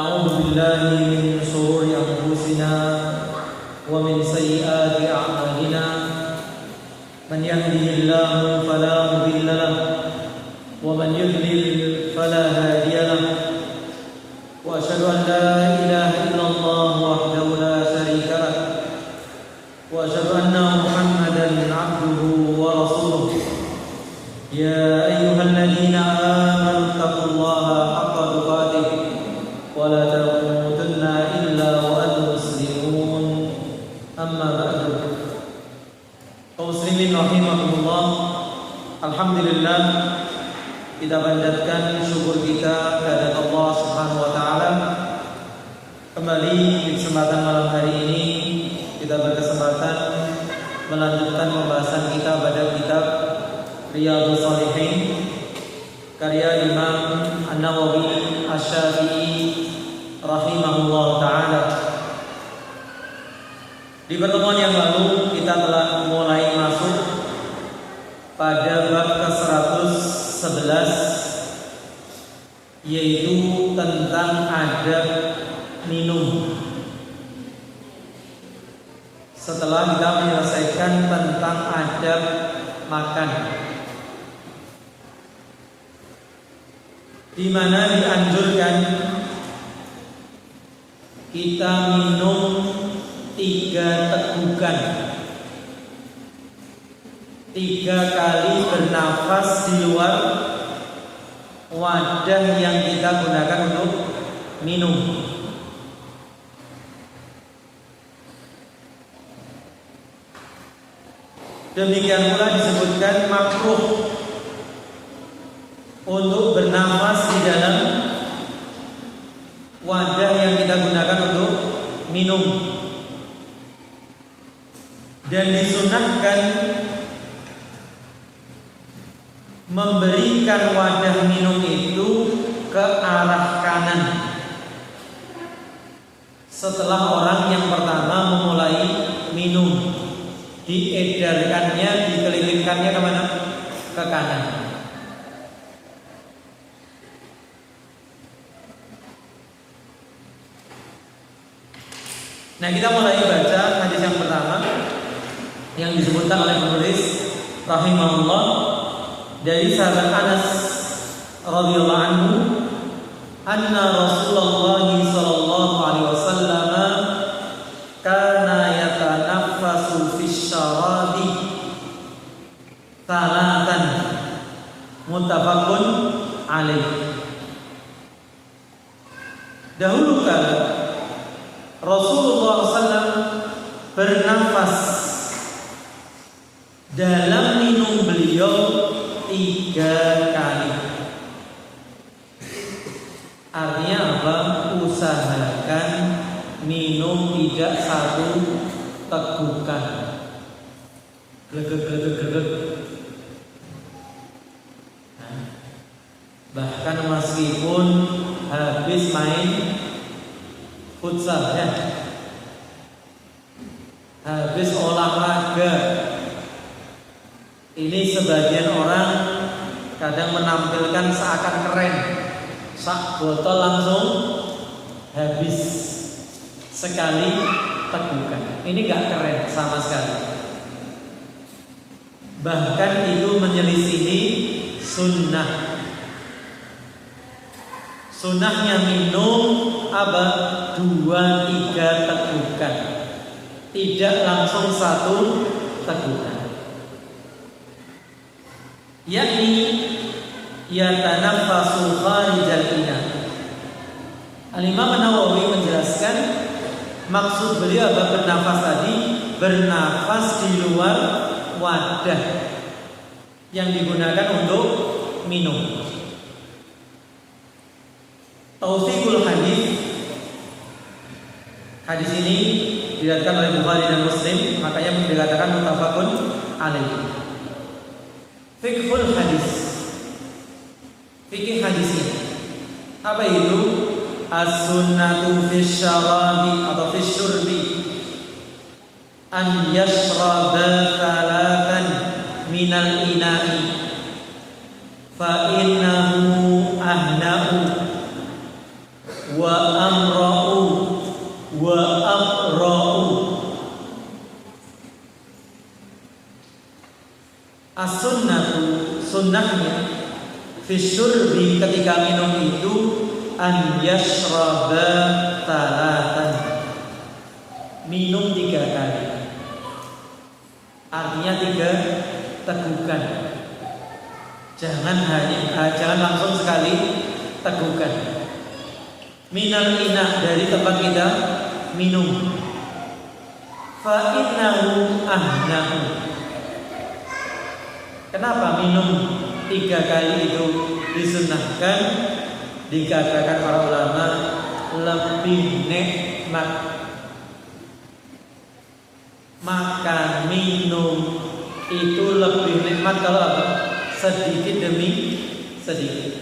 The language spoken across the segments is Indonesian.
ونعوذ بالله من شرور أنفسنا ومن سيئات أعمالنا من يهده الله فلا مضل له ومن يضلل فلا هادي له وأشهد أن لا إله إلا الله وحده لا شريك له وأشهد أن محمدا عبده ورسوله يا أيها الذين آمنوا اتقوا الله حق تقاته ولا تموتن إلا وأنتم مسلمون أما بعد muslimin rahimakumullah. Alhamdulillah, kita panjatkan syukur kita kepada Allah Subhanahu wa taala. Kembali di kesempatan malam hari ini kita berkesempatan melanjutkan pembahasan kita pada kitab Riyadhus Shalihin karya Imam An-Nawawi Asy-Syafi'i rahimahullah taala. Di pertemuan yang lalu kita telah mulai masuk pada bab ke-111, yaitu tentang adab minum. Setelah kita menyelesaikan tentang adab makan, di mana dianjurkan kita minum 3 tegukan, 3 kali bernafas di luar wadah yang kita gunakan untuk minum. Demikian pula disebutkan makruh untuk bernafas di dalam wadah yang kita gunakan untuk minum. Dan disunahkan memberikan wadah minum itu ke arah kanan setelah orang yang pertama memulai minum. Diedarkannya, dikelilingkannya kemana? Ke kanan. Nah, kita mulai baca hadis yang pertama yang disebutkan oleh penulis rahimahullah dari sahabat Anas radhiyallahu anhu, anna Rasulullah sallallahu alaihi wasallam kana yatanaffasu fi syarabi thalatan, muttafaqun alaih. Dahulu kala Rasulullah SAW bernafas dalam minum beliau 3 kali. Artinya apa? Usahakan minum tidak 1 tegukan. Glegek. Bahkan meskipun habis main futsal, ya, habis olahraga. Ini sebagian orang kadang menampilkan seakan keren, sak botol langsung habis sekali tegukan. Ini gak keren sama sekali. Bahkan itu menyelisihi sunnah. Sunnahnya minum apa? 2-3 tegukan, tidak langsung 1 tegukan. Yakni yatanaffasu kharijal ina. Al-Imam An-Nawawi menjelaskan maksud beliau apa bernafas tadi, bernafas di luar wadah yang digunakan untuk minum. Tausiqul hadis ini diriwayatkan oleh Bukhari dan Muslim, makanya dikatakan muttafaqun alaih. Fiqhul hadis, fikih hadis ini apa itu? As-sunnatu fi syarabi atau fi syurbi an yashraba thalathan minal ina'i fa innahu ahna'u wa amra'u wa abra'u. As-sunnatu, sunnahnya fi syurbi, ketika minum itu, an yashraba talatan, minum 3 kali. Artinya 3 tegukan. Jangan langsung sekali tegukan. Minal ina, dari tempat kita minum. Fa innahu ahnahu. Kenapa minum 3 kali itu disunnahkan? Dikatakan para ulama lebih nikmat. Makan minum itu lebih nikmat kalau apa? Sedikit demi sedikit.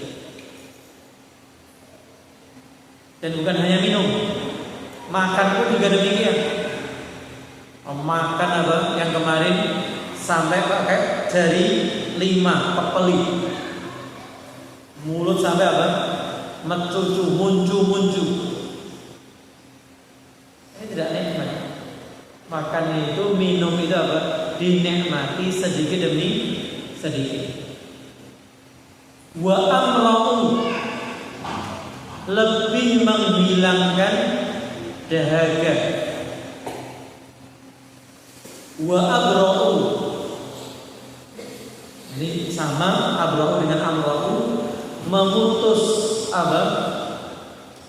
Dan bukan hanya minum, makan pun juga demikian. Makan apa? Yang kemarin sampai pakai jari 5 pepeli, mulut sampai apa? Mencucu, muncu. Ini tidak nikmat. Makan itu, minum itu apa? Dinikmati sedikit demi sedikit. Wa amra'u, lebih menghilangkan dahaga. Wa abra'u, ini sama abra'u dengan amra'u, memutus apa?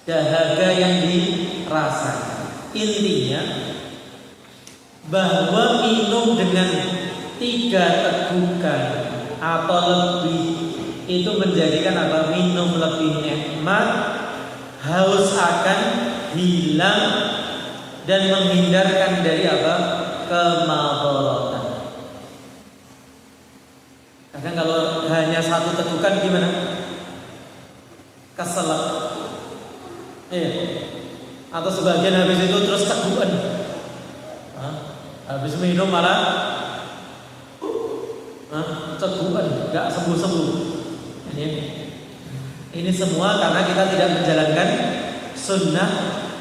Dahaga yang dirasakan. Intinya bahwa minum dengan 3 tegukan atau lebih itu menjadikan apa? Minum lebih nikmat, haus akan hilang, dan menghindarkan dari apa? Kemadaratan. Kadang kalau hanya 1 tegukan gimana? Keselak. Iya. Atau sebagian habis itu terus tegukan. Habis minum malah tegukan, gak sembuh-sembuh. Ini semua karena kita tidak menjalankan sunnah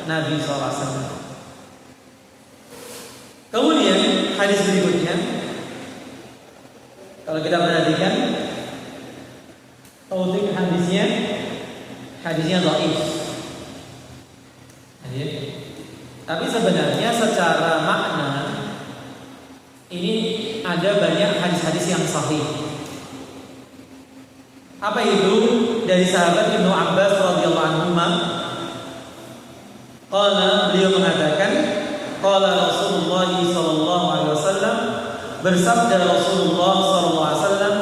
Nabi SAW. Kemudian hadis berikutnya, kalau kita perhatikan, hadisnya dhaif. Tapi sebenarnya secara makna ini ada banyak hadis-hadis yang sahih. Apa itu? Dari sahabat Ibnu Abbas radhiyallahu anhu, beliau mengatakan, qala Rasulullah sallallahu alaihi wasallam, bersabda Rasulullah sallallahu alaihi wasallam,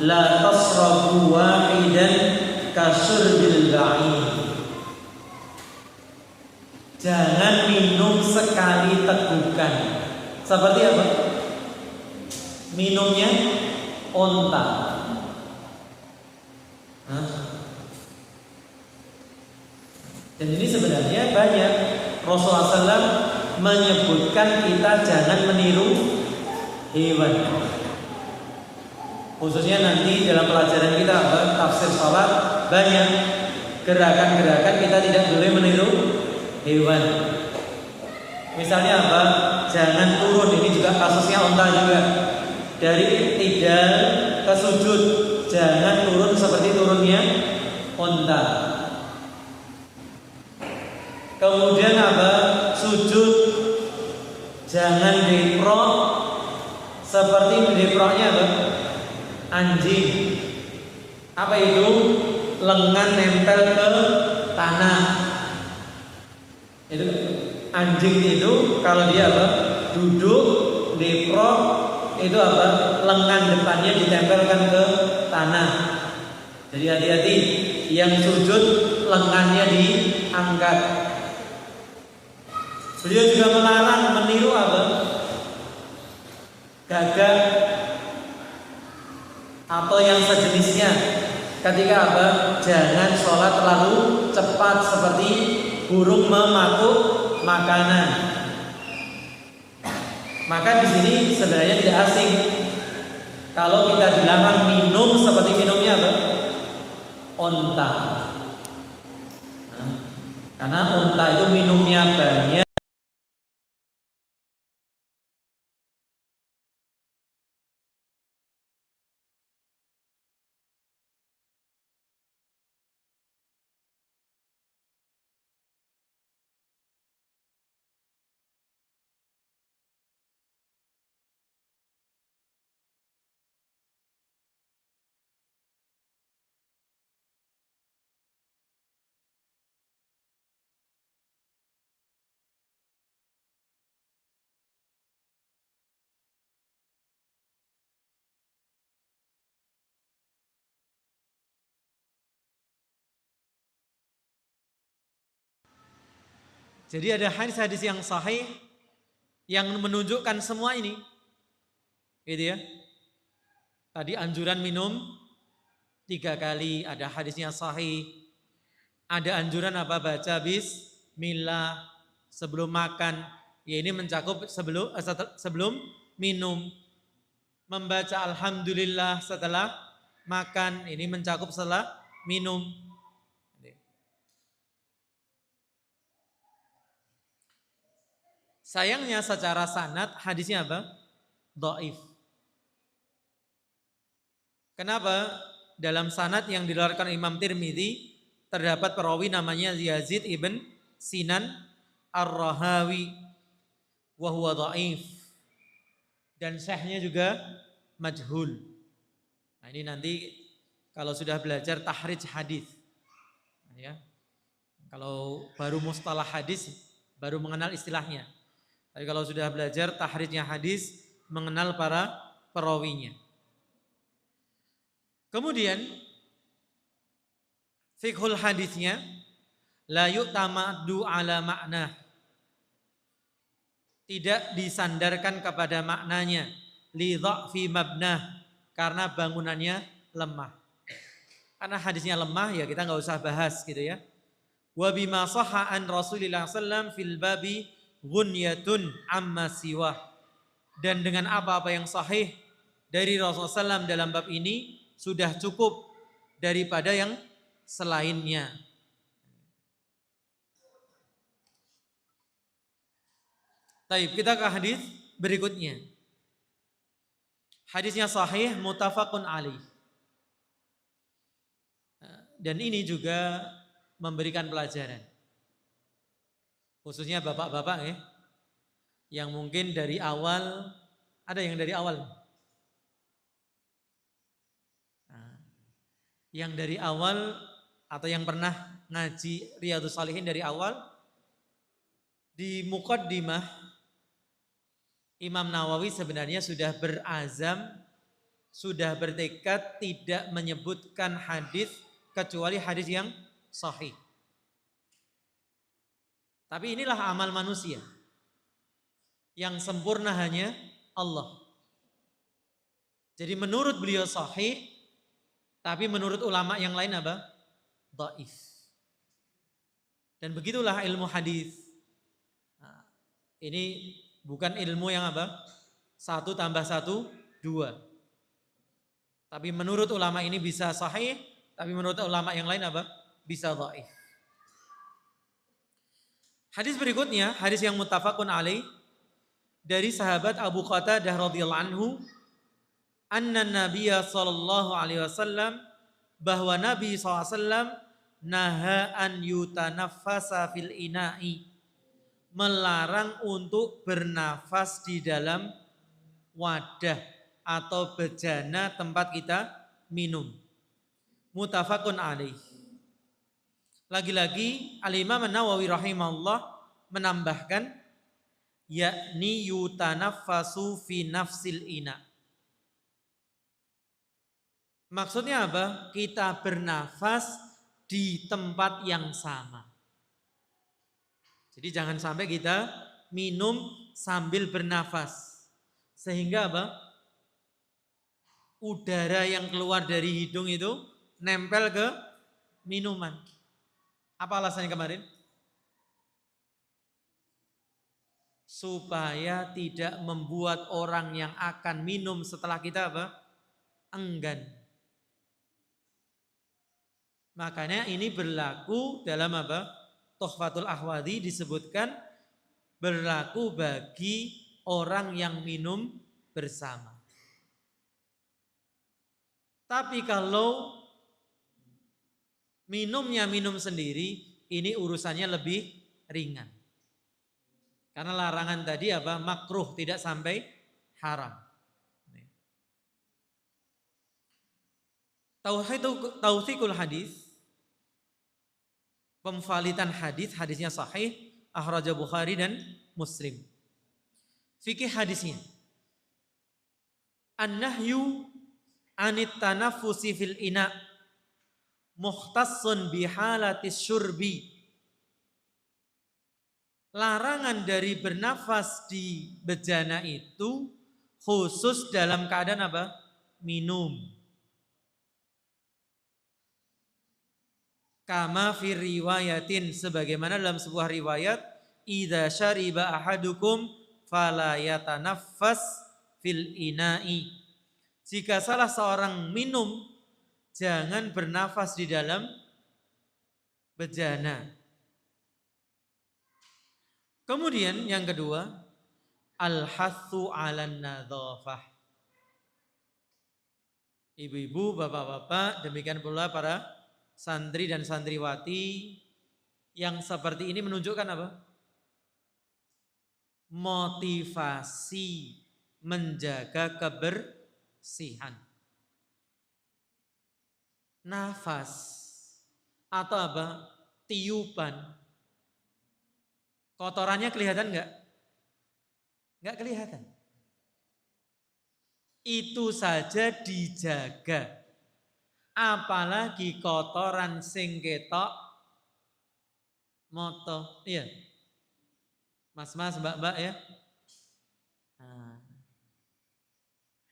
la tasrabu wahidan kasyurbil ba'in. Jangan minum sekali tegukan. Seperti apa? Minumnya onta. Dan ini sebenarnya banyak. Rasulullah SAW menyebutkan kita jangan meniru hewan. Khususnya nanti dalam pelajaran kita tafsir salat, banyak gerakan-gerakan kita tidak boleh meniru hewan. Misalnya apa? Jangan turun. Ini juga kasusnya onta juga. Dari tidak ke sujud, jangan turun seperti turunnya onta. Kemudian apa? Sujud, jangan deprok seperti deproknya apa? Anjing. Apa itu? Lengan nempel ke tanah. Itu anjing itu kalau dia apa? Duduk, deprok, itu apa? Lengan depannya ditempelkan ke tanah. Jadi hati-hati, yang sujud lengannya diangkat. Beliau juga melarang meniru apa? Gagak atau yang sejenisnya. Ketika apa? Jangan sholat terlalu cepat seperti burung memakuk makanan. Maka di sini sebenarnya tidak asing kalau kita dilarang minum seperti minumnya apa? Onta. Karena unta itu minumnya banyak. Jadi ada hadis-hadis yang sahih yang menunjukkan semua ini. Gitu ya. Tadi anjuran minum 3 kali, ada hadisnya sahih. Ada anjuran apa? Baca bismillah sebelum makan. Ya ini mencakup sebelum minum. Membaca alhamdulillah setelah makan. Ini mencakup setelah minum. Sayangnya secara sanad hadisnya apa? Dhaif. Kenapa? Dalam sanad yang diriwayatkan Imam Tirmidzi terdapat perawi namanya Yazid ibn Sinan Ar-Rahawi wa huwa dhaif. Dan syekhnya juga majhul. Nah, ini nanti kalau sudah belajar tahrij hadis. Ya. Kalau baru mustalah hadis baru mengenal istilahnya. Tapi kalau sudah belajar tahrijnya hadis, mengenal para perawinya. Kemudian fiqhul hadisnya la yu'tamadu ala makna. Tidak disandarkan kepada maknanya li dha'fi mabnah karena bangunannya lemah. Karena hadisnya lemah ya kita enggak usah bahas gitu ya. Wa bima sahha an Rasulillah sallam fil babi ghunyatun amma siwah. Dan dengan apa-apa yang sahih dari Rasulullah SAW dalam bab ini sudah cukup daripada yang selainnya. Baik, kita ke hadis berikutnya. Hadisnya sahih, muttafaqun alaih. Dan ini juga memberikan pelajaran. Khususnya bapak-bapak ya, yang mungkin dari awal, ada yang dari awal? Nah, yang dari awal atau yang pernah ngaji Riyadhus Shalihin dari awal, di muqaddimah Imam Nawawi sebenarnya sudah berazam, sudah bertekad tidak menyebutkan hadis kecuali hadis yang sahih. Tapi inilah amal manusia. Yang sempurna hanya Allah. Jadi menurut beliau sahih, tapi menurut ulama yang lain apa? Dhaif. Dan begitulah ilmu hadis. Nah, ini bukan ilmu yang apa? 1 tambah 1, 2. Tapi menurut ulama ini bisa sahih, tapi menurut ulama yang lain apa? Bisa dhaif. Hadis berikutnya, hadis yang muttafaqun alaih dari sahabat Abu Qatadah radhiyallahu anhu, anna Nabiyya sallallahu alaihi wasallam, bahwa Nabi SAW naha an yutanaffasa fil ina'i, melarang untuk bernafas di dalam wadah atau bejana tempat kita minum. Muttafaqun alaih. Lagi-lagi Al-Imam An-Nawawi rahimahullah menambahkan yakni yutanaffasu fi nafsil ina. Maksudnya apa? Kita bernafas di tempat yang sama. Jadi jangan sampai kita minum sambil bernafas. Sehingga apa? Udara yang keluar dari hidung itu nempel ke minuman. Apa alasannya kemarin? Supaya tidak membuat orang yang akan minum setelah kita apa? Enggan. Makanya ini berlaku dalam apa? Tuhfatul Ahwadhi disebutkan berlaku bagi orang yang minum bersama. Tapi kalau minumnya minum sendiri, ini urusannya lebih ringan. Karena larangan tadi apa? Makruh, tidak sampai haram. Tauthikul hadis, pemvalidan hadis, hadisnya sahih, akhraja Bukhari dan Muslim. Fikih hadisnya. An-nahyu anit tanaffusi fil ina mukhtassun bihalatis syurbi. Larangan dari bernafas di bejana itu khusus dalam keadaan apa? Minum. Kama fi riwayatin, sebagaimana dalam sebuah riwayat, idza syariba ahadukum fala yatanaffas fil ina'i. Jika salah seorang minum, jangan bernafas di dalam bejana. Kemudian yang kedua, al-hathu 'alan nadzafah. Ibu-ibu, bapak-bapak, demikian pula para santri dan santriwati yang seperti ini menunjukkan apa? Motivasi menjaga kebersihan. Nafas atau apa? Tiupan. Kotorannya kelihatan enggak? Enggak kelihatan. Itu saja dijaga. Apalagi kotoran sing ketok moto. Iya. Mas-mas, mbak-mbak ya. Nah,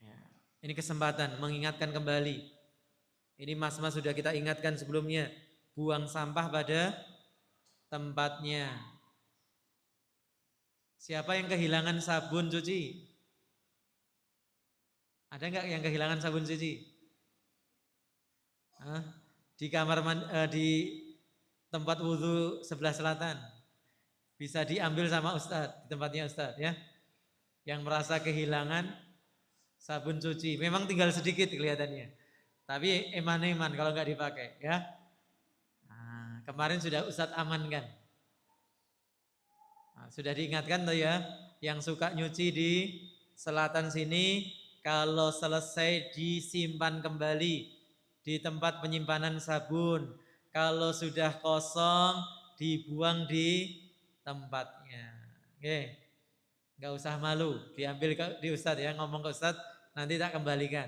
ya. Ini kesempatan mengingatkan kembali. Ini mas-mas sudah kita ingatkan sebelumnya. Buang sampah pada tempatnya. Siapa yang kehilangan sabun cuci? Ada enggak yang kehilangan sabun cuci? Hah? Di kamar di tempat wudhu sebelah selatan. Bisa diambil sama Ustadz, di tempatnya Ustadz ya. Yang merasa kehilangan sabun cuci. Memang tinggal sedikit kelihatannya. Tapi eman-eman kalau enggak dipakai ya. Nah, kemarin sudah Ustadz amankan. Nah, sudah diingatkan tuh ya, yang suka nyuci di selatan sini, kalau selesai disimpan kembali di tempat penyimpanan sabun. Kalau sudah kosong, dibuang di tempatnya. Oke, nggak usah malu, diambil di Ustadz ya, ngomong ke Ustadz, nanti tak kembalikan.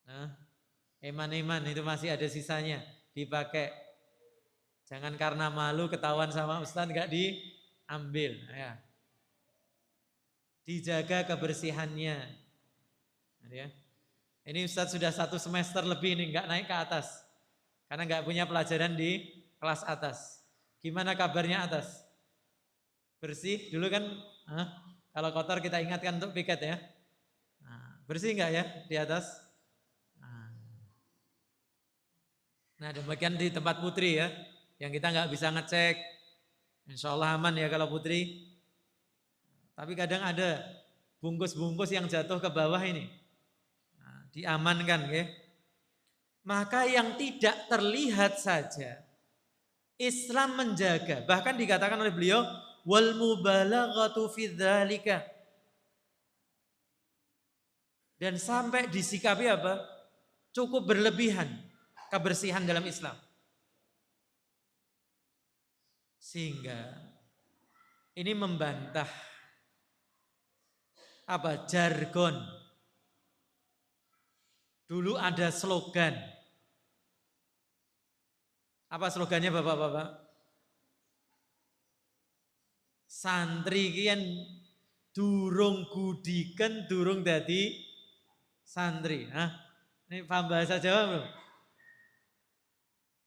Nah, eman-eman itu masih ada sisanya, dipakai. Jangan karena malu ketahuan sama Ustadz nggak diambil. Ya. Dijaga kebersihannya. Ya. Ini Ustadz sudah 1 semester lebih nih nggak naik ke atas, karena nggak punya pelajaran di kelas atas. Gimana kabarnya atas? Bersih dulu kan? Kalau kotor kita ingatkan untuk piket ya. Nah, bersih nggak ya di atas? Nah demikian di tempat Putri ya, yang kita nggak bisa ngecek. Insya Allah aman ya kalau Putri. Tapi kadang ada bungkus-bungkus yang jatuh ke bawah ini. Nah, diamankan ya. Maka yang tidak terlihat saja Islam menjaga. Bahkan dikatakan oleh beliau, wal mubalaghatu fi dzalika. Dan sampai disikapi apa? Cukup berlebihan kebersihan dalam Islam. Sehingga ini membantah apa? Jargon. Dulu ada slogan. Apa slogannya Bapak-bapak? Santri kian durung gudiken durung dadi santri. Ini paham bahasa Jawa belum?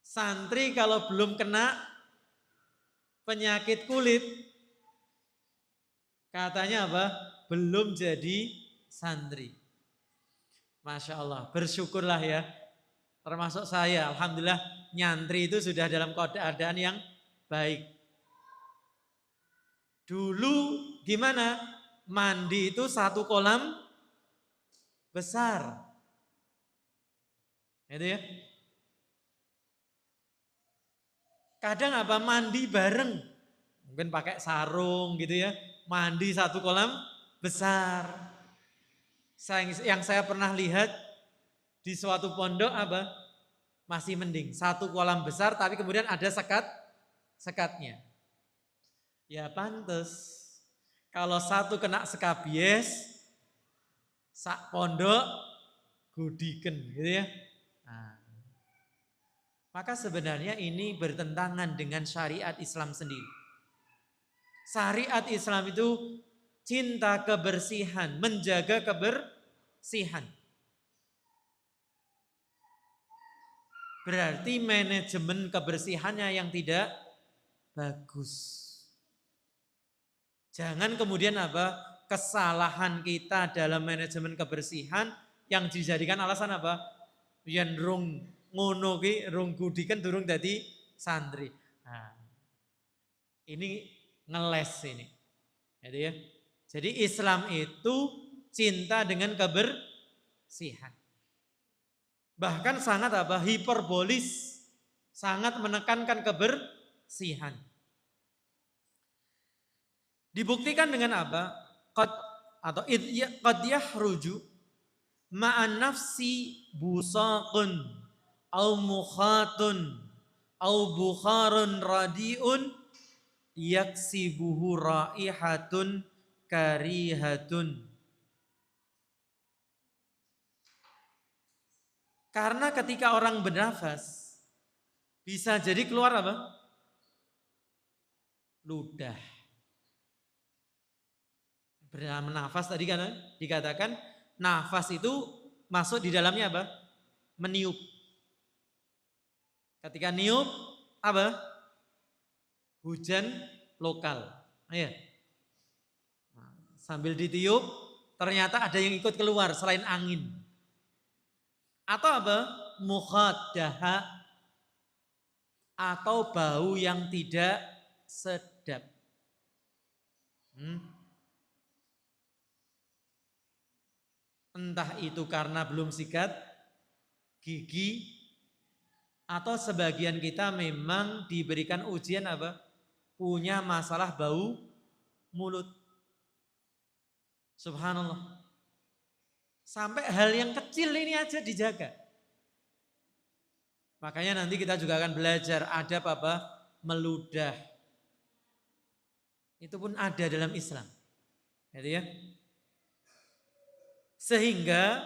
Santri kalau belum kena penyakit kulit, katanya apa? Belum jadi santri. Masya Allah, bersyukurlah ya. Termasuk saya, alhamdulillah nyantri itu sudah dalam keadaan yang baik. Dulu gimana? Mandi itu satu kolam besar. Itu ya. Kadang apa? Mandi bareng. Mungkin pakai sarung gitu ya. Mandi satu kolam besar. Yang saya pernah lihat di suatu pondok apa? Masih mending. Satu kolam besar tapi kemudian ada sekatnya. Ya pantes. Kalau satu kena skabies, sak pondok gudiken gitu ya. Nah, maka sebenarnya ini bertentangan dengan syariat Islam sendiri. Syariat Islam itu cinta kebersihan, menjaga kebersihan. Berarti manajemen kebersihannya yang tidak bagus. Jangan kemudian apa? Kesalahan kita dalam manajemen kebersihan yang dijadikan alasan apa? Yen rung ngono ki rung gudikan durung dadi santri. Nah, ini ngeles ini. Jadi ya. Jadi Islam itu cinta dengan kebersihan. Bahkan sangat apa? Hiperbolis, sangat menekankan kebersihan. Dibuktikan dengan apa? Qad yahruju ma'an nafsi busaqun au mukhatun au bukharun radiun yaksibuhu raihatun karihatun. Karena ketika orang bernafas bisa jadi keluar apa? Ludah. Bernafas tadi kan dikatakan nafas itu masuk di dalamnya apa? Meniup. Ketika niup apa? Hujan lokal. Ayo. Sambil ditiup ternyata ada yang ikut keluar selain angin. Atau apa? Mukhaddaha atau bau yang tidak sedap. Entah itu karena belum sikat gigi atau sebagian kita memang diberikan ujian apa? Punya masalah bau mulut. Subhanallah. Sampai hal yang kecil ini aja dijaga. Makanya nanti kita juga akan belajar adab apa? Meludah. Itu pun ada dalam Islam. Gitu ya. Sehingga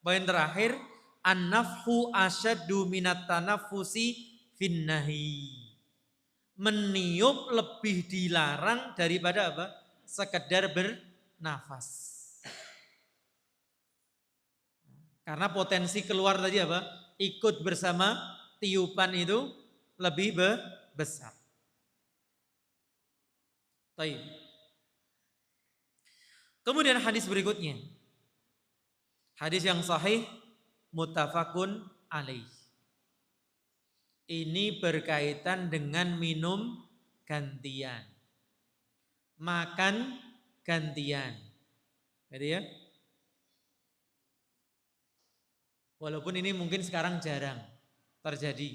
poin terakhir an-nafhu asyaddu minat tanaffusi finnahi. Meniup lebih dilarang daripada apa? Sekedar bernafas. Karena potensi keluar tadi apa? Ikut bersama tiupan itu lebih besar. Baik. Kemudian hadis berikutnya. Hadis yang sahih muttafaqun alaih. Ini berkaitan dengan minum gantian. Makan gantian. Jadi ya. Walaupun ini mungkin sekarang jarang terjadi.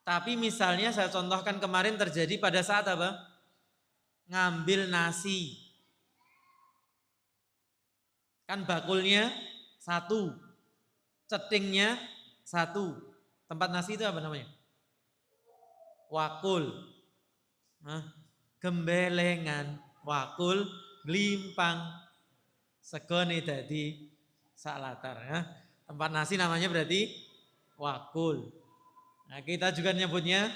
Tapi misalnya saya contohkan kemarin terjadi pada saat apa? Ngambil nasi. Kan bakulnya satu, cetingnya satu. Tempat nasi itu apa namanya? Wakul. Gembelengan, wakul, glimpang. Segone dadi salatar. Tempat nasi namanya berarti wakul. Nah, kita juga nyebutnya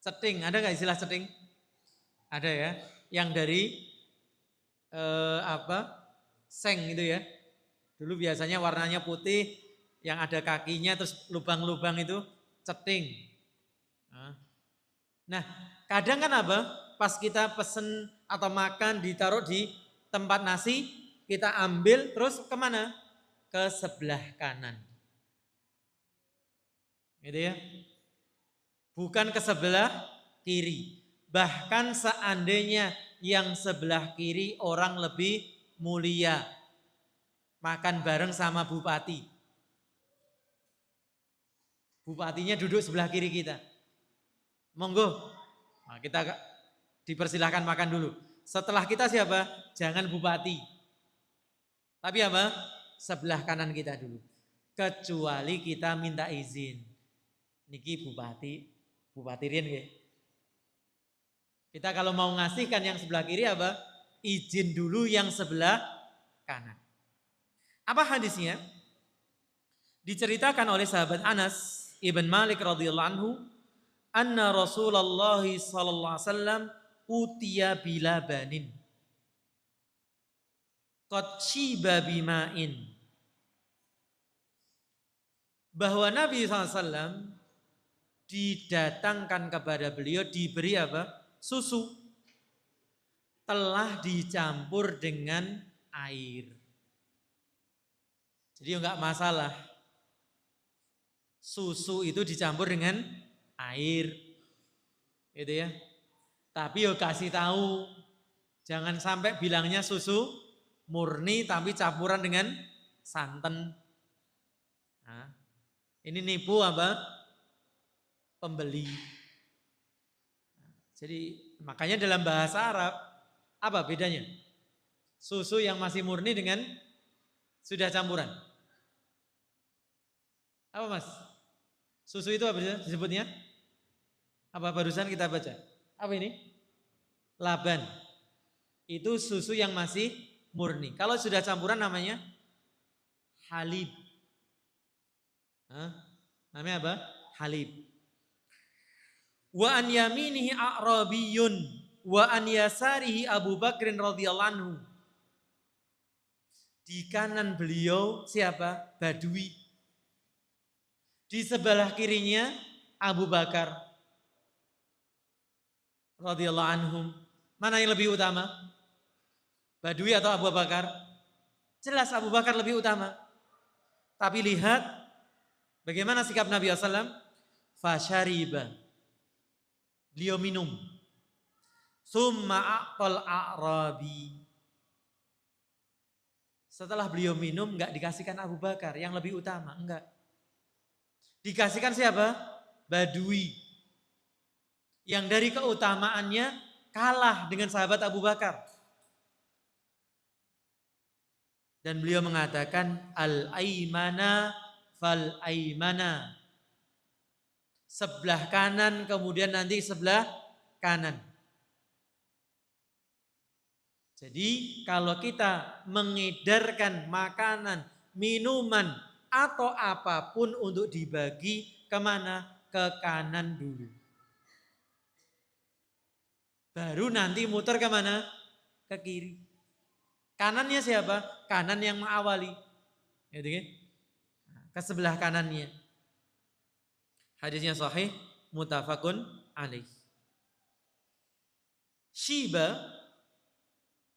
ceting. Ada nggak istilah ceting? Ada ya. Yang dari seng gitu ya. Dulu biasanya warnanya putih, yang ada kakinya terus lubang-lubang itu ceting. Nah, kadang kan apa? Pas kita pesen atau makan ditaruh di tempat nasi, kita ambil terus kemana? Ke sebelah kanan. Gitu ya. Bukan ke sebelah kiri. Bahkan seandainya yang sebelah kiri orang lebih mulia, makan bareng sama bupati. Bupatinya duduk sebelah kiri kita. Monggo, nah, kita dipersilahkan makan dulu. Setelah kita siapa? Jangan bupati. Tapi apa? Sebelah kanan kita dulu. Kecuali kita minta izin. Niki bupati Rian nggih. Kita kalau mau ngasihkan yang sebelah kiri apa? Izin dulu yang sebelah kanan. Apa hadisnya? Diceritakan oleh sahabat Anas Ibn Malik radhiyallahu anhu, anna Rasulullah sallallahu alaihi wasallam utiya bilabanin qad shiba bima'in. Bahwa Nabi SAW didatangkan kepada beliau diberi apa? Susu. Telah dicampur dengan air. Jadi enggak masalah. Susu itu dicampur dengan air. Gitu ya. Tapi yo kasih tahu. Jangan sampai bilangnya susu murni tapi campuran dengan santan. Nah, ini nipu apa? Pembeli. Jadi makanya dalam bahasa Arab apa bedanya? Susu yang masih murni dengan sudah campuran. Apa Mas? Susu itu apa disebutnya? Apa barusan kita baca? Apa ini? Laban. Itu susu yang masih murni. Kalau sudah campuran namanya halib. Namanya apa? Halib. Wa an yaminihi a'rabiyun wa an yasarihi Abu Bakrin radhiyallahu anhu. Di kanan beliau siapa? Badui. Di sebelah kirinya Abu Bakar radhiyallahu anhum. Mana yang lebih utama? Badui atau Abu Bakar? Jelas Abu Bakar lebih utama. Tapi lihat bagaimana sikap Nabi SAW. Fasyariba. Beliau minum. Summa aqtal a'rabi. Setelah beliau minum enggak dikasihkan Abu Bakar yang lebih utama, enggak. Dikasihkan siapa? Badui. Yang dari keutamaannya kalah dengan sahabat Abu Bakar. Dan beliau mengatakan al-aimana fal-aimana. Sebelah kanan kemudian nanti sebelah kanan. Jadi kalau kita mengedarkan makanan, minuman atau apapun untuk dibagi kemana? Ke kanan dulu. Baru nanti muter kemana? Ke kiri. Kanannya siapa? Kanan yang mengawali. Gitu kan? Ke sebelah kanannya. Hadisnya sahih, muttafaqun alaih. Shiba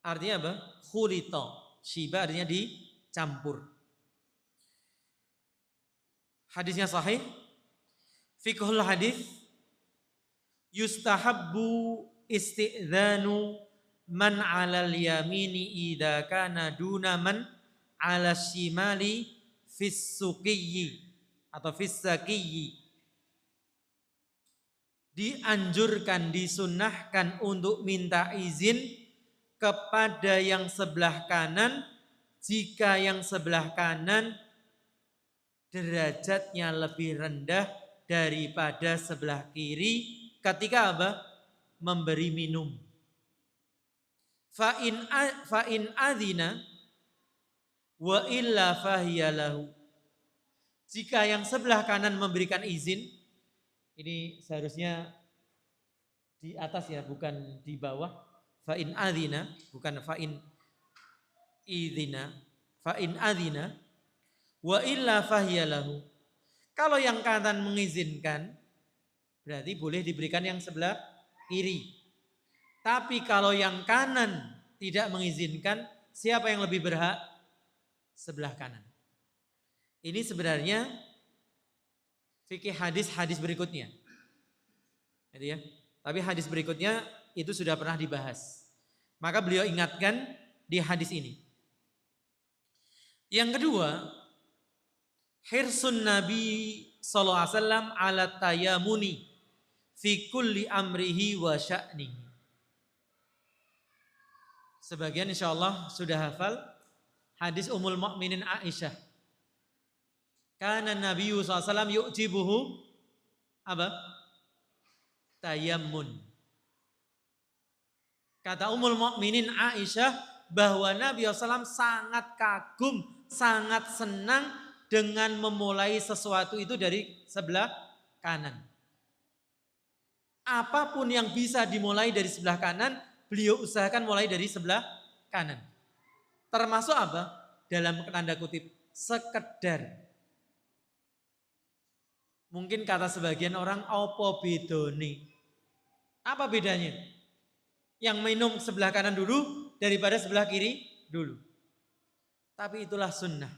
artinya apa? Khulita. Shiba artinya dicampur. Hadisnya sahih. Fiqhul hadis. Yustahabbu isti'dzanu man 'alal yamini idza kana duna man 'ala shimali fis suqiyyi atau fis sakiyyi. Dianjurkan, disunnahkan untuk minta izin kepada yang sebelah kanan jika yang sebelah kanan derajatnya lebih rendah daripada sebelah kiri ketika apa? Memberi minum. Fa in adzina wa illa fahiyalahu. Jika yang sebelah kanan memberikan izin, ini seharusnya di atas ya, bukan di bawah. Fa in adzina, bukan fa in idzina. Fa in adzina wa illa fahiyalahu. Kalau yang kanan mengizinkan, berarti boleh diberikan yang sebelah kiri. Tapi kalau yang kanan tidak mengizinkan, siapa yang lebih berhak? Sebelah kanan. Ini sebenarnya fikih hadis berikutnya. Gitu ya. Tapi hadis berikutnya itu sudah pernah dibahas. Maka beliau ingatkan di hadis ini. Yang kedua, hirsun Nabi sallallahu alaihi wasallam ala tayamuni fi kulli amrihi wa sya'nihi. Sebagian insyaallah sudah hafal hadis Ummul Mukminin Aisyah. Kana Nabi sallallahu alaihi wasallam yu'jibuhu apa? Tayammun. Kata Ummul Mukminin Aisyah bahwa Nabi SAW sangat kagum, sangat senang dengan memulai sesuatu itu dari sebelah kanan. Apapun yang bisa dimulai dari sebelah kanan, beliau usahakan mulai dari sebelah kanan. Termasuk apa? Dalam tanda kutip, sekedar. Mungkin kata sebagian orang, apa bedone? Apa bedanya? Yang minum sebelah kanan dulu daripada sebelah kiri dulu. Tapi itulah sunnah.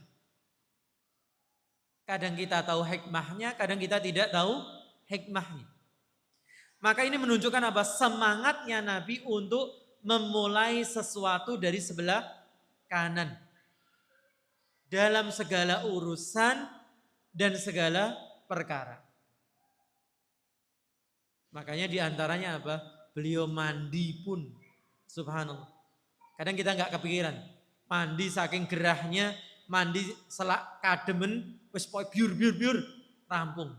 Kadang kita tahu hikmahnya, kadang kita tidak tahu hikmahnya. Maka ini menunjukkan apa? Semangatnya Nabi untuk memulai sesuatu dari sebelah kanan. Dalam segala urusan dan segala perkara. Makanya diantaranya apa? Beliau mandi pun, subhanallah. Kadang kita nggak kepikiran, mandi saking gerahnya, mandi selak kademen, wis biur, rampung.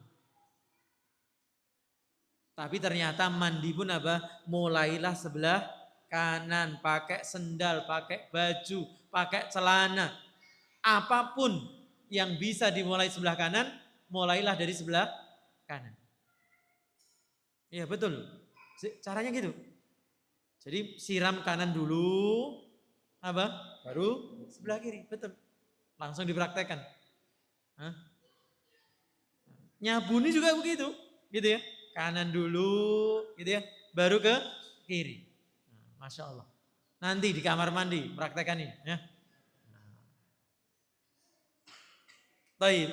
Tapi ternyata mandi pun apa? Mulailah sebelah kanan, pakai sendal, pakai baju, pakai celana. Apapun yang bisa dimulai sebelah kanan, mulailah dari sebelah kanan. Iya betul. Caranya gitu. Jadi siram kanan dulu, apa? Baru sebelah kiri, betul. Langsung dipraktekkan. Nyabuni juga begitu, gitu ya. Kanan dulu, gitu ya. Baru ke kiri. Masya Allah. Nanti di kamar mandi praktekkan ini, ya. Baik.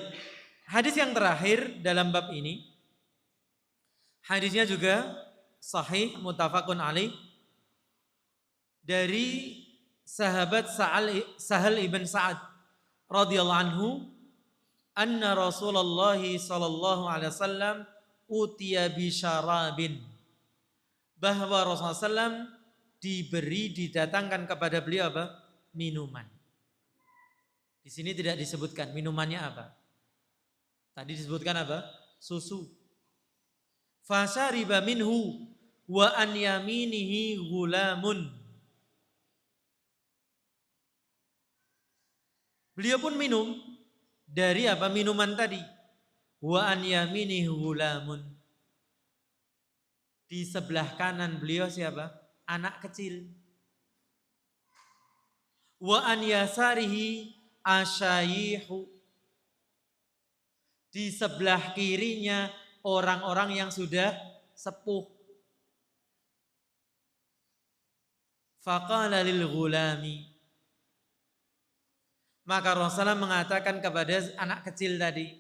Hadis yang terakhir dalam bab ini, hadisnya juga sahih muttafaqun alaih dari sahabat Sahal ibn Sa'ad radhiyallahu anhu anna Rasulullah sallallahu alaihi wasallam utiya bi syarabin, bahwa Rasulullah SAW didatangkan kepada beliau apa? Minuman. Di sini tidak disebutkan minumannya apa. Tadi disebutkan apa? Susu. Fasariba minhu wa an yaminihi gulamun. Beliau pun minum dari apa? Minuman tadi. Wa an yaminihi gulamun. Di sebelah kanan beliau siapa? Anak kecil. Wa an yasarihi asyayihu. Di sebelah kirinya orang-orang yang sudah sepuh. Faqala lil ghulami. Maka Rasulullah mengatakan kepada anak kecil tadi,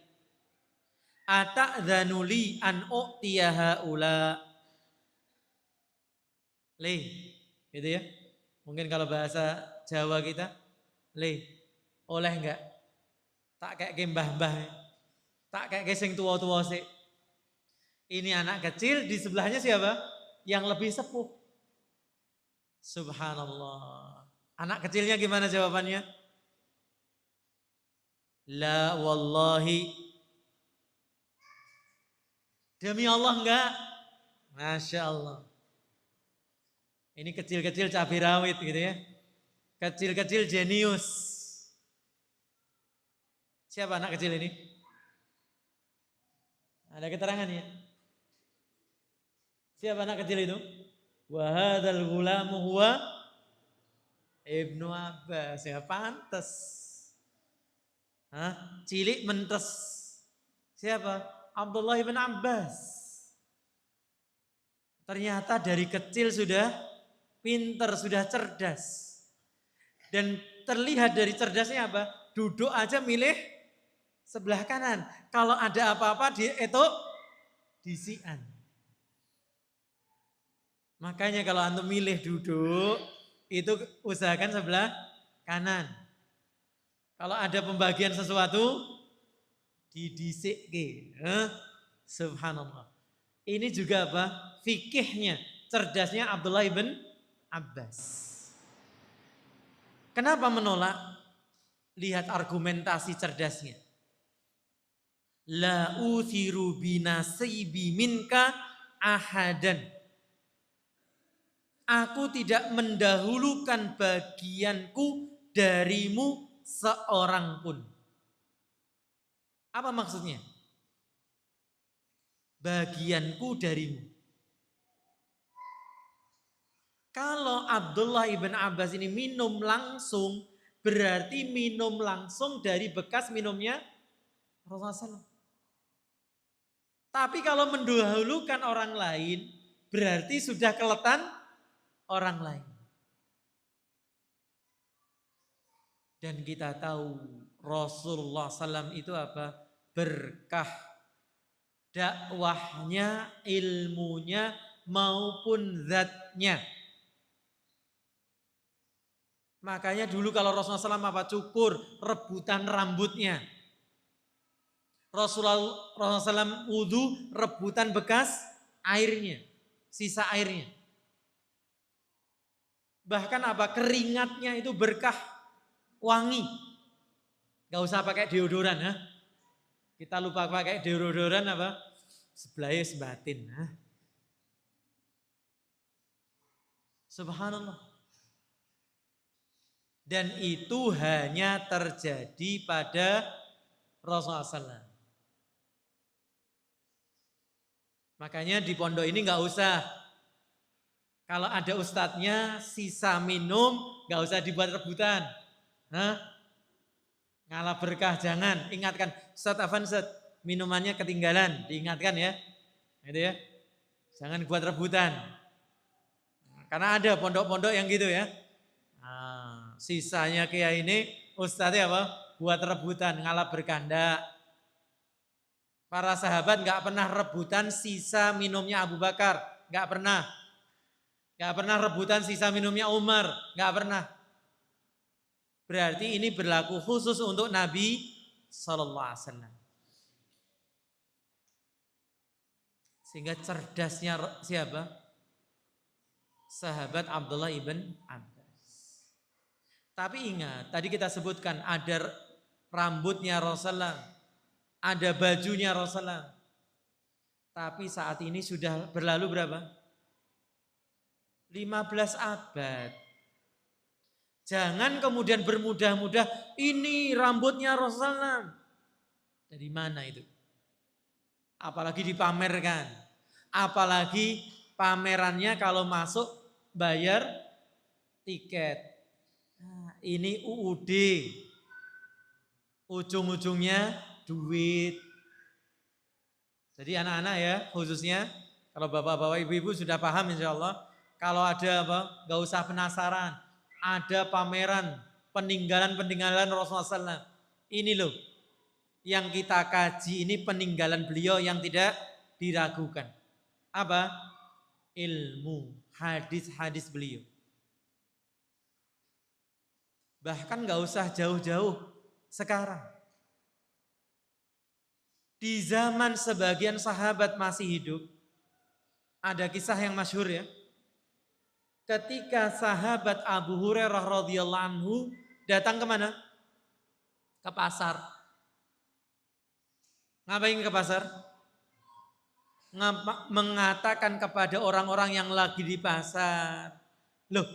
ata'dzanu li an u'tiya haula. Le, gitu ya. Mungkin kalau bahasa Jawa kita, le, oleh enggak? Tak kayak mbah-mbah. Tak kayak sing tua-tua sih. Ini anak kecil, di sebelahnya siapa? Yang lebih sepuh. Subhanallah. Anak kecilnya gimana jawabannya? La wallahi. Demi Allah enggak. Masya Allah. Ini kecil-kecil cabai rawit gitu ya. Kecil-kecil jenius. Siapa anak kecil ini? Ada keterangannya. Siapa anak kecil itu? Wa hadzal ghulamu huwa Ibnu Abbas. Ya pantas. Cilik mentes. Siapa? Abdullah bin Abbas. Ternyata dari kecil sudah pinter, sudah cerdas. Dan terlihat dari cerdasnya apa? Duduk aja milih sebelah kanan. Kalau ada apa-apa dia itu disian. Makanya kalau antum milih duduk, itu usahakan sebelah kanan. Kalau ada pembagian sesuatu, didisikke. Subhanallah. Ini juga apa? Fikihnya, cerdasnya Abdullah ibn Abbas. Kenapa menolak? Lihat argumentasi cerdasnya. La uthiru binasibi minka ahadan. Aku tidak mendahulukan bagianku darimu seorang pun. Apa maksudnya? Bagianku darimu. Kalau Abdullah ibn Abbas ini minum langsung, berarti minum langsung dari bekas minumnya Rasulullah SAW. Tapi kalau mendahulukan orang lain, berarti sudah keletan orang lain. Dan kita tahu Rasulullah SAW itu apa? Berkah dakwahnya, ilmunya maupun zatnya. Makanya dulu kalau Rasulullah SAW apa? Cukur, rebutan rambutnya. Rasulullah SAW wudhu, rebutan bekas airnya, sisa airnya. Bahkan apa? Keringatnya itu berkah, wangi. Gak usah pakai deodoran. Kita lupa pakai deodoran apa? Sebelahnya sebatin. Subhanallah. Dan itu hanya terjadi pada Rasulullah SAW. Makanya di pondok ini nggak usah. Kalau ada ustadznya sisa minum nggak usah dibuat rebutan. Ngalah berkah jangan. Ingatkan Ustadz Afan minumannya ketinggalan. Diingatkan ya. Gitu ya. Jangan buat rebutan. Karena ada pondok-pondok yang gitu ya. Sisanya kayak ini ustadznya apa? Buat rebutan, ngalah berkanda. Para sahabat nggak pernah rebutan sisa minumnya Abu Bakar, nggak pernah. Nggak pernah rebutan sisa minumnya Umar, nggak pernah. Berarti ini berlaku khusus untuk Nabi Sallallahu Alaihi Wasallam. Sehingga cerdasnya siapa? Sahabat Abdullah ibn Abbas. Tapi ingat, tadi kita sebutkan ada rambutnya Rasulullah, ada bajunya Rasulullah. Tapi saat ini sudah berlalu berapa? 15 abad. Jangan kemudian bermudah-mudah, ini rambutnya Rasulullah. Dari mana itu? Apalagi dipamerkan. Apalagi pamerannya kalau masuk bayar tiket. Ini UUD, ujung-ujungnya duit. Jadi anak-anak ya khususnya, kalau bapak-bapak ibu-ibu sudah paham insya Allah. Kalau ada apa, gak usah penasaran. Ada pameran peninggalan-peninggalan Rasulullah SAW. Ini loh, yang kita kaji ini peninggalan beliau yang tidak diragukan. Apa? Ilmu, hadis-hadis beliau. Bahkan gak usah jauh-jauh sekarang. Di zaman sebagian sahabat masih hidup, ada kisah yang masyhur ya. Ketika sahabat Abu Hurairah radhiyallahu anhu datang kemana? Ke pasar. Ngapain ke pasar? Mengatakan kepada orang-orang yang lagi di pasar, loh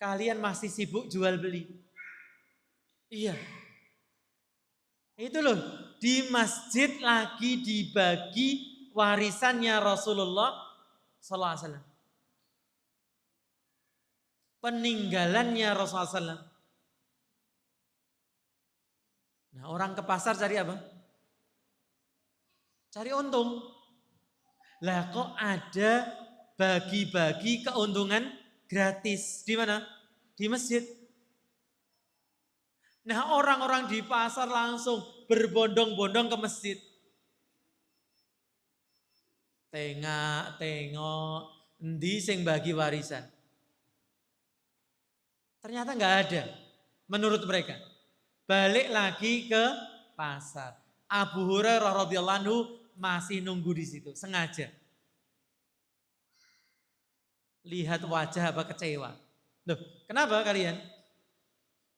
kalian masih sibuk jual beli. Iya. Itu loh, di masjid lagi dibagi warisannya Rasulullah sallallahu alaihi wasallam. Peninggalannya Rasulullah SAW. Nah, orang ke pasar cari apa? Cari untung. Lah kok ada bagi-bagi keuntungan gratis di mana? Di masjid. Nah, orang-orang di pasar langsung berbondong-bondong ke masjid. Tengok, endi sing bagi warisan. Ternyata nggak ada menurut mereka. Balik lagi ke pasar. Abu Hurairah radhiyallahu anhu masih nunggu di situ, sengaja. Lihat wajah apa kecewa. Loh, kenapa kalian?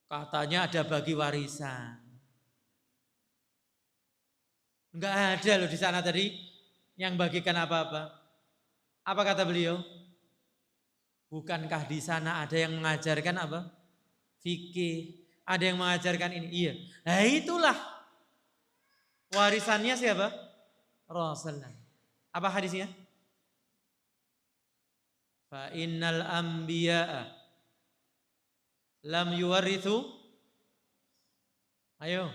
Katanya ada bagi warisan. Enggak ada loh di sana tadi yang bagikan apa-apa. Apa kata beliau? Bukankah di sana ada yang mengajarkan apa? Fikih. Ada yang mengajarkan ini. Iya. Nah itulah warisannya siapa? Rasulullah. Apa hadisnya? Fa innal anbiya'a lam yuwarithu. Ayo.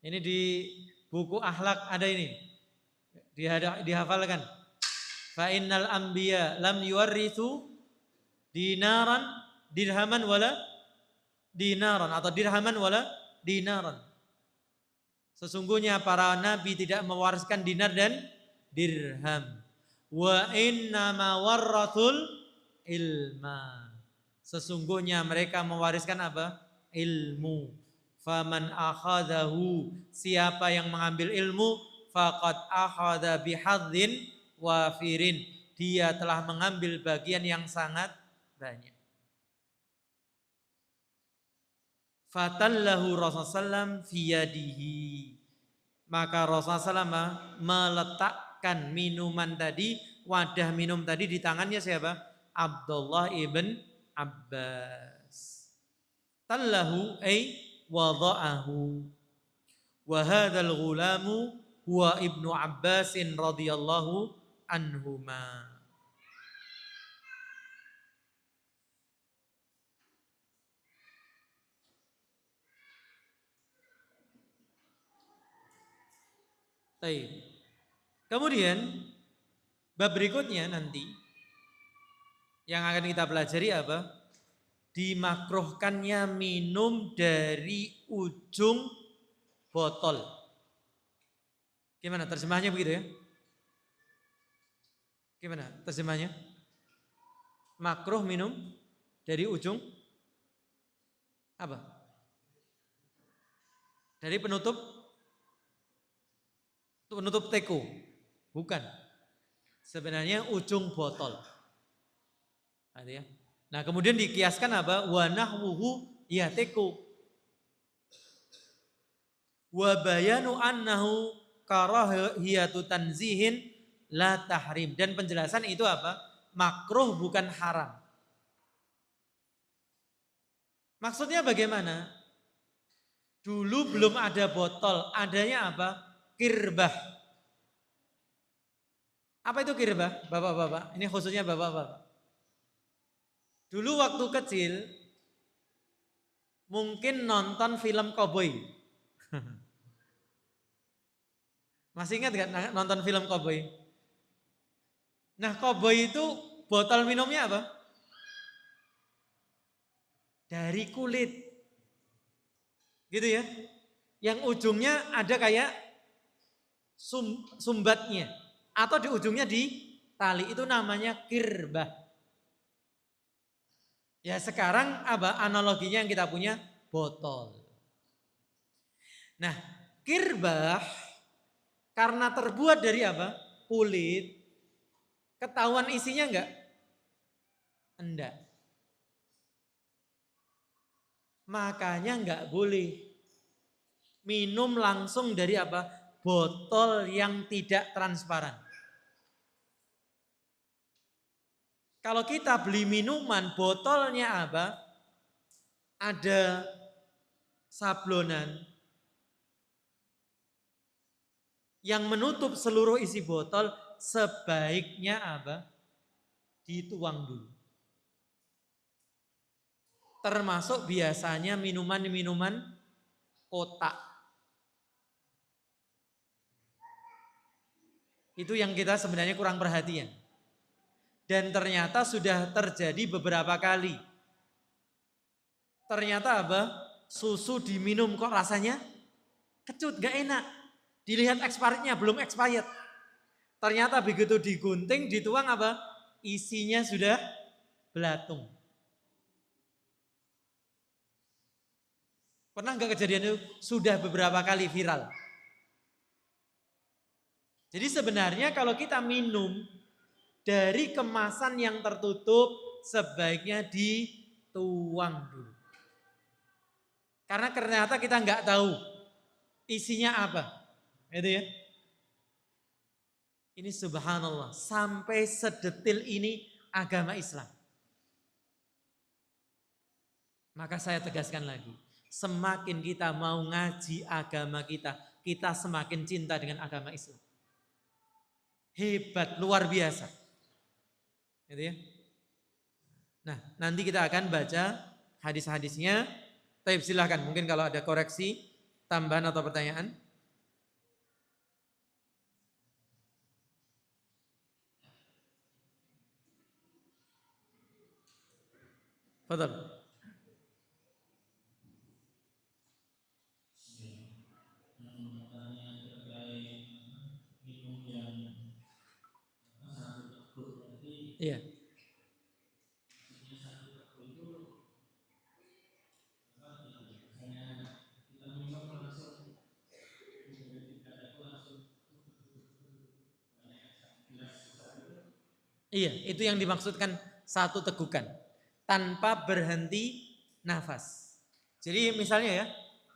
Ini di buku akhlak ada ini. Dihafalkan. Fa innal anbiya lam yuwarithu dinaran dirhaman wala dinaran atau dirhaman wala dinaran. Sesungguhnya para nabi tidak mewariskan dinar dan dirham. Wa inna ma warrathul ilma. Sesungguhnya mereka mewariskan apa? Ilmu. Faman akhadahu, siapa yang mengambil ilmu, faqad akhadha bihadzin wafirin. Dia telah mengambil bagian yang sangat banyak. Fatallahu Rasulullah fi yadihi. Maka Rasulullah SAW meletakkan minuman tadi, wadah minum tadi di tangannya siapa? Abdullah ibn Abbas. Tallahu ay wada'ahu. Wa hadzal ghulamu huwa Ibnu Abbasin radhiyallahu anhuma. Baik. Kemudian bab berikutnya nanti yang akan kita pelajari apa? Dimakruhkannya minum dari ujung botol. Gimana terjemahnya begitu ya? Gimana terjemahnya? Makruh minum dari ujung apa? Dari penutup teko. Bukan. Sebenarnya ujung botol. Nah, kemudian dikiaskan apa? Wa nahwuhu ya teko. Wa bayanu annahu karahiyatu tanzihin la tahrim. Dan penjelasan itu apa? Makruh bukan haram. Maksudnya bagaimana? Dulu belum ada botol, adanya apa? Kirbah. Apa itu kirbah? Bapak-bapak, ini khususnya bapak-bapak. Dulu waktu kecil mungkin nonton film koboi. Masih ingat gak nonton film koboi? Nah, koboi itu botol minumnya apa? Dari kulit. Gitu ya. Yang ujungnya ada kayak sumbatnya. Atau di ujungnya di tali. Itu namanya kirbah. Ya sekarang apa analoginya yang kita punya? Botol. Nah, kirbah karena terbuat dari apa? Kulit. Ketahuan isinya enggak? Enggak. Makanya enggak boleh minum langsung dari apa? Botol yang tidak transparan. Kalau kita beli minuman, botolnya apa? Ada sablonan yang menutup seluruh isi botol, sebaiknya apa? Dituang dulu. Termasuk biasanya minuman-minuman kotak. Itu yang kita sebenarnya kurang perhatian. Dan ternyata sudah terjadi beberapa kali. Ternyata apa? Susu diminum kok rasanya kecut, gak enak. Dilihat expirednya belum expired. Ternyata begitu digunting, dituang apa? isinya sudah belatung. Pernah nggak kejadian itu? Sudah beberapa kali viral. Jadi sebenarnya kalau kita minum dari kemasan yang tertutup, sebaiknya dituang dulu. Karena ternyata kita nggak tahu isinya apa. Itu ya. Ini subhanallah, sampai sedetil ini agama Islam. Maka saya tegaskan lagi, semakin kita mau ngaji agama kita semakin cinta dengan agama Islam. Hebat, luar biasa. Gitu ya. Nah, nanti kita akan baca hadis-hadisnya. Taib, silahkan, mungkin kalau ada koreksi, tambahan atau pertanyaan. Betul. Iya. Iya, itu yang dimaksudkan satu tegukan tanpa berhenti nafas. Jadi misalnya ya,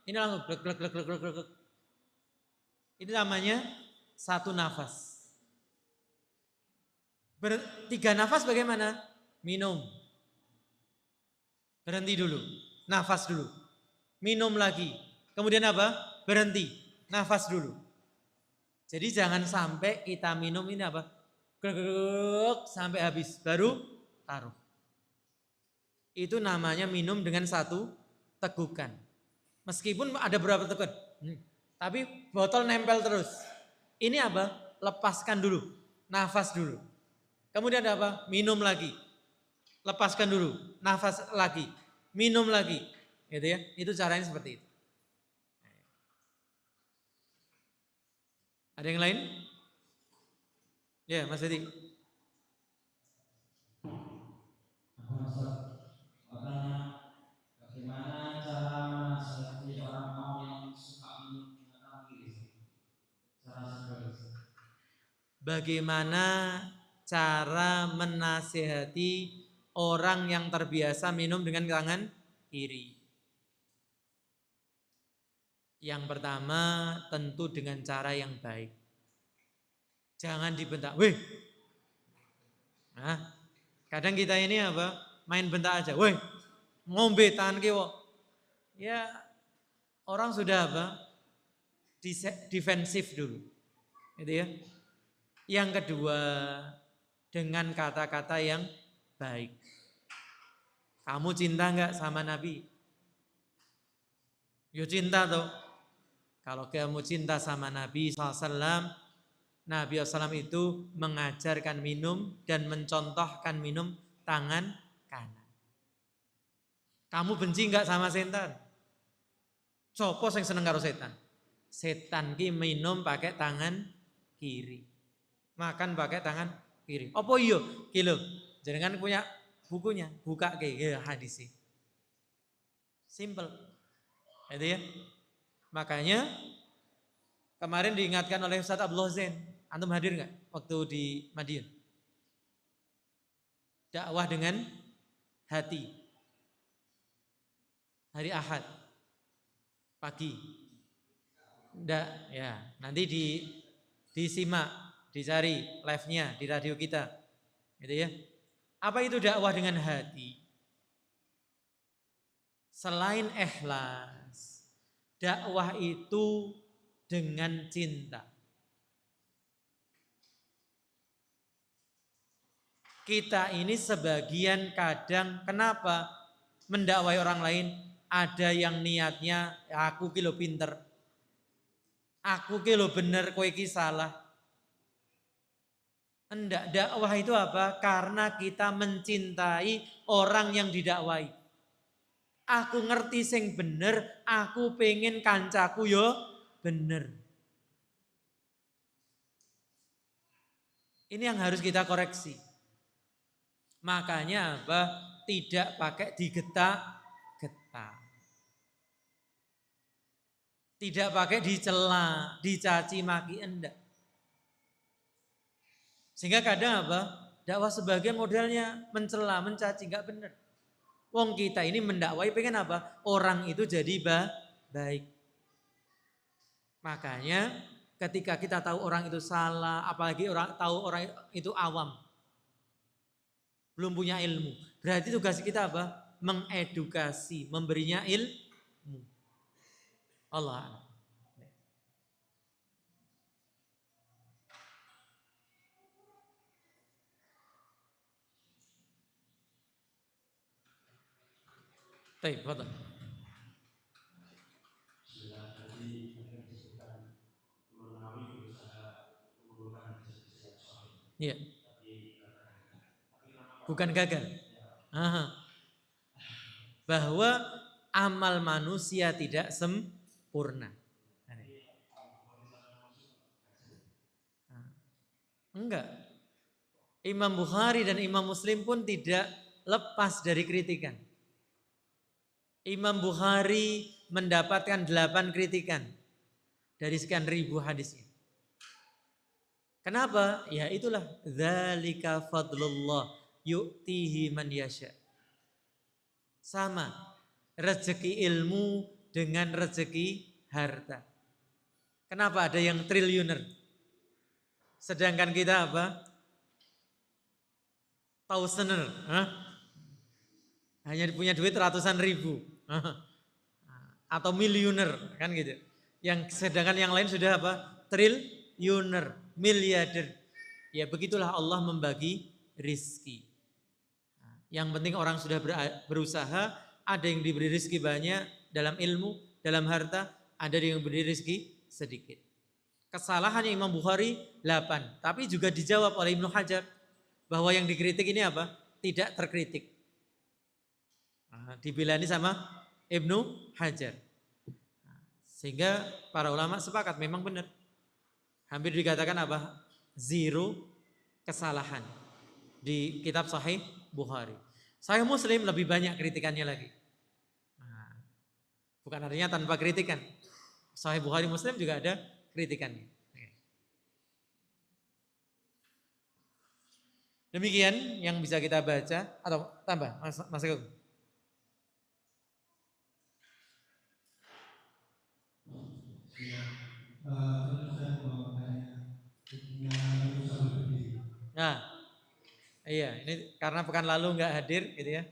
ini langsung glek glek glek glek glek glek. Ini namanya satu nafas. Tiga nafas bagaimana? Minum. Berhenti dulu. Nafas dulu. Minum lagi. Kemudian apa? Berhenti. Nafas dulu. Jadi jangan sampai kita minum ini apa? Sampai habis. Baru taruh. Itu namanya minum dengan satu tegukan. Meskipun ada beberapa tegukan. Tapi botol nempel terus. Ini apa? Lepaskan dulu. Nafas dulu. Kemudian ada apa? Minum lagi. Lepaskan dulu. Nafas lagi. Minum lagi. Gitu ya. Itu caranya seperti itu. Ada yang lain? Ya, Mas Edi. Bagaimana cara menasihati orang awam yang suka menggunakan kiri? Bagaimana cara menasihati orang yang terbiasa minum dengan tangan kiri? Yang pertama tentu dengan cara yang baik. Jangan dibentak. Weh. Nah, kadang kita ini apa? Main bentak aja. Weh. Ngombe tangan kiwa. Ya, orang sudah apa? Defensif dulu. Gitu ya. Yang kedua, dengan kata-kata yang baik. Kamu cinta enggak sama Nabi? Yo cinta tuh. Kalau kamu cinta sama Nabi SAW, Nabi SAW itu mengajarkan minum dan mencontohkan minum tangan kanan. Kamu benci enggak sama setan? Sopo sing seneng karo setan? Setan ki minum pakai tangan kiri. Makan pakai tangan kiri. Apa iya? Kilo. Jangan punya bukunya, buka ke hadis. Simple. Itu ya. Makanya kemarin diingatkan oleh Ustaz Abdullah Zain. Antum hadir enggak waktu di Madiun? Dakwah dengan hati. Hari Ahad pagi. Enggak, ya. Nanti disimak, dicari live-nya di radio kita. Gitu ya. Apa itu dakwah dengan hati? Selain ikhlas, dakwah itu dengan cinta. Kita ini sebagian kadang kenapa mendakwai orang lain, ada yang niatnya aku ki lo pinter. Aku ki lo bener, kowe ki salah. Enggak, dakwah itu apa? Karena kita mencintai orang yang didakwai. Aku ngerti sing bener, aku pengen kancaku yo bener. Ini yang harus kita koreksi. Makanya apa? Tidak pakai digetak-getak. Tidak pakai dicela, dicaci maki, enggak. Sehingga kadang apa? Dakwah sebagian modelnya mencela, mencaci, enggak benar. Wong kita ini mendakwai pengen apa? Orang itu jadi baik. Makanya ketika kita tahu orang itu salah, apalagi tahu orang itu awam, belum punya ilmu, berarti tugas kita apa? Mengedukasi, memberinya ilmu. Allah. Baik, betul. Iya. Bukan gagal. Aha. Bahwa amal manusia tidak sempurna. Enggak. Imam Bukhari dan Imam Muslim pun tidak lepas dari kritikan. Imam Bukhari mendapatkan 8 kritikan dari sekian ribu hadisnya. Kenapa? Ya itulah dzalika fadlullah yu'tihi man yasha. Sama rezeki ilmu dengan rezeki harta. Kenapa ada yang triliuner? Sedangkan kita apa? Thousander. Hanya punya duit ratusan ribu. Atau miliuner kan gitu. Yang sedangkan yang lain sudah apa? Triliuner, miliarder. Ya begitulah Allah membagi rizki. Yang penting orang sudah berusaha, ada yang diberi rizki banyak dalam ilmu, dalam harta, ada yang diberi rizki sedikit. Kesalahannya Imam Bukhari 8, tapi juga dijawab oleh Ibnu Hajar bahwa yang dikritik ini apa? Tidak terkritik. Dibilani sama Ibnu Hajar. Sehingga para ulama sepakat memang benar. Hampir dikatakan apa? Zero kesalahan di kitab Sahih Bukhari. Sahih Muslim lebih banyak kritikannya lagi. Bukan artinya tanpa kritikan. Sahih Bukhari Muslim juga ada kritikannya. Demikian yang bisa kita baca atau tambah Mas Agung. Nah, iya, ini karena pekan lalu nggak hadir, gitu ya.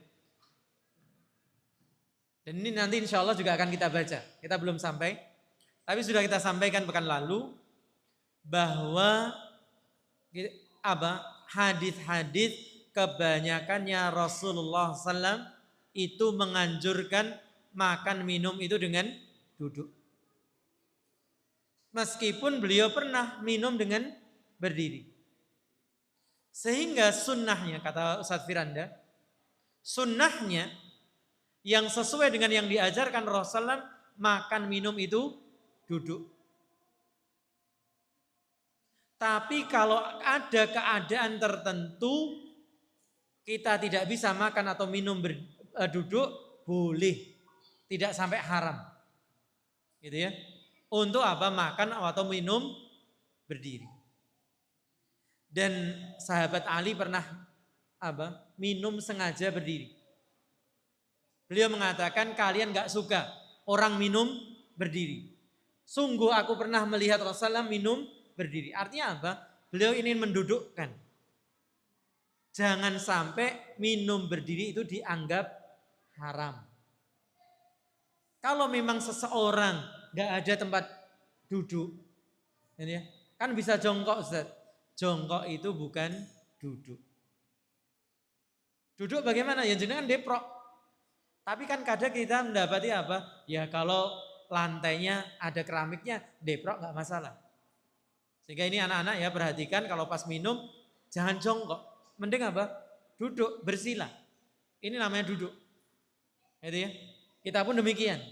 Dan ini nanti insya Allah juga akan kita baca. Kita belum sampai, tapi sudah kita sampaikan pekan lalu bahwa hadis-hadis kebanyakannya Rasulullah SAW itu menganjurkan makan minum itu dengan duduk. Meskipun beliau pernah minum dengan berdiri. Sehingga sunnahnya, kata Ustadz Firanda, sunnahnya yang sesuai dengan yang diajarkan Rasulullah, makan minum itu duduk. Tapi kalau ada keadaan tertentu kita tidak bisa makan atau minum duduk, boleh, tidak sampai haram, gitu ya. Untuk apa? Makan atau minum berdiri. Dan sahabat Ali pernah minum sengaja berdiri. Beliau mengatakan kalian gak suka orang minum berdiri. Sungguh aku pernah melihat Rasulullah minum berdiri. Artinya apa? Beliau ingin mendudukkan. Jangan sampai minum berdiri itu dianggap haram. Kalau memang seseorang gak ada tempat duduk, kan bisa jongkok, Ustaz. Jongkok itu bukan duduk. Duduk bagaimana? Ya jenengan deprok. Tapi kan kadang kita mendapati apa? Ya kalau lantainya ada keramiknya, deprok gak masalah. Sehingga ini anak-anak ya perhatikan kalau pas minum jangan jongkok. Mending apa? Duduk, bersila. Ini namanya duduk. Gitu ya. Kita pun demikian.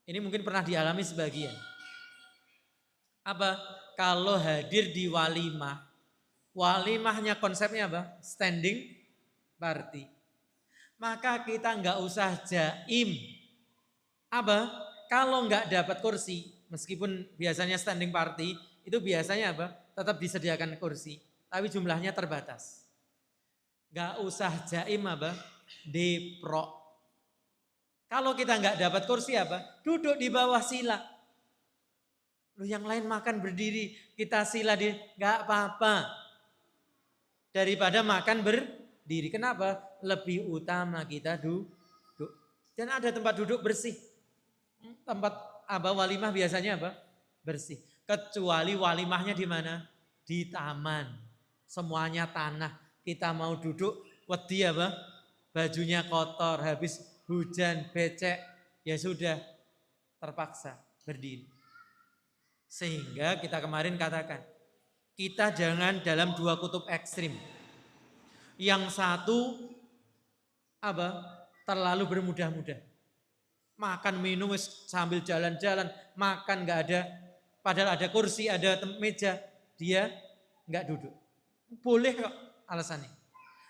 Ini mungkin pernah dialami sebagian. Apa? Kalau hadir di walimah, walimahnya konsepnya apa? Standing party. Maka kita nggak usah jaim. Apa? Kalau nggak dapat kursi, meskipun biasanya standing party, itu biasanya apa? Tetap disediakan kursi, tapi jumlahnya terbatas. Nggak usah jaim apa? Deprok. Kalau kita nggak dapat kursi apa? Duduk di bawah sila. Lu yang lain makan berdiri, kita sila di nggak apa-apa. Daripada makan berdiri. Kenapa? Lebih utama kita duduk. Dan ada tempat duduk bersih. Tempat walimah biasanya apa? Bersih. Kecuali walimahnya di mana? Di taman. Semuanya tanah. Kita mau duduk, wedi apa? Bajunya kotor, habis hujan, becek, ya sudah terpaksa berdiri. Sehingga kita kemarin katakan, kita jangan dalam dua kutub ekstrim. Yang satu terlalu bermudah-mudah. Makan minum sambil jalan-jalan, makan nggak ada, padahal ada kursi, ada meja, dia nggak duduk. Boleh kok alasannya.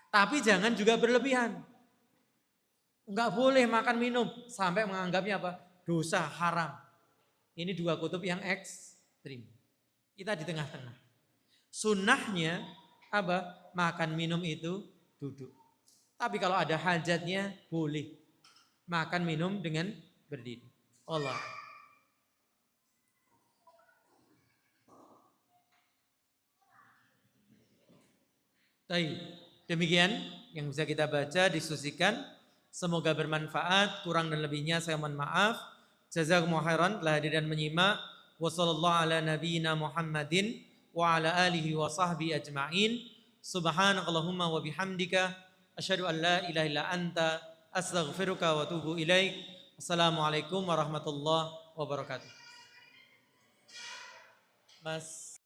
Tapi jangan juga berlebihan. Nggak boleh makan minum sampai menganggapnya apa? Dosa, haram. Ini dua kutub yang ekstrim. Kita di tengah-tengah. Sunnahnya makan minum itu duduk. Tapi kalau ada hajatnya boleh makan minum dengan berdiri. Allah. Baik, demikian yang bisa kita baca, diskusikan. Semoga bermanfaat, kurang dan lebihnya saya mohon maaf. Jazakumullahu khairan telah hadir dan menyimak. Wassallallahu ala nabiyyina Muhammadin wa ala alihi wa sahbihi ajma'in. Subhanakallahumma wa bihamdika asyhadu an la ilaha illa anta astaghfiruka wa atubu ilaik. Assalamualaikum warahmatullahi wabarakatuh. Mas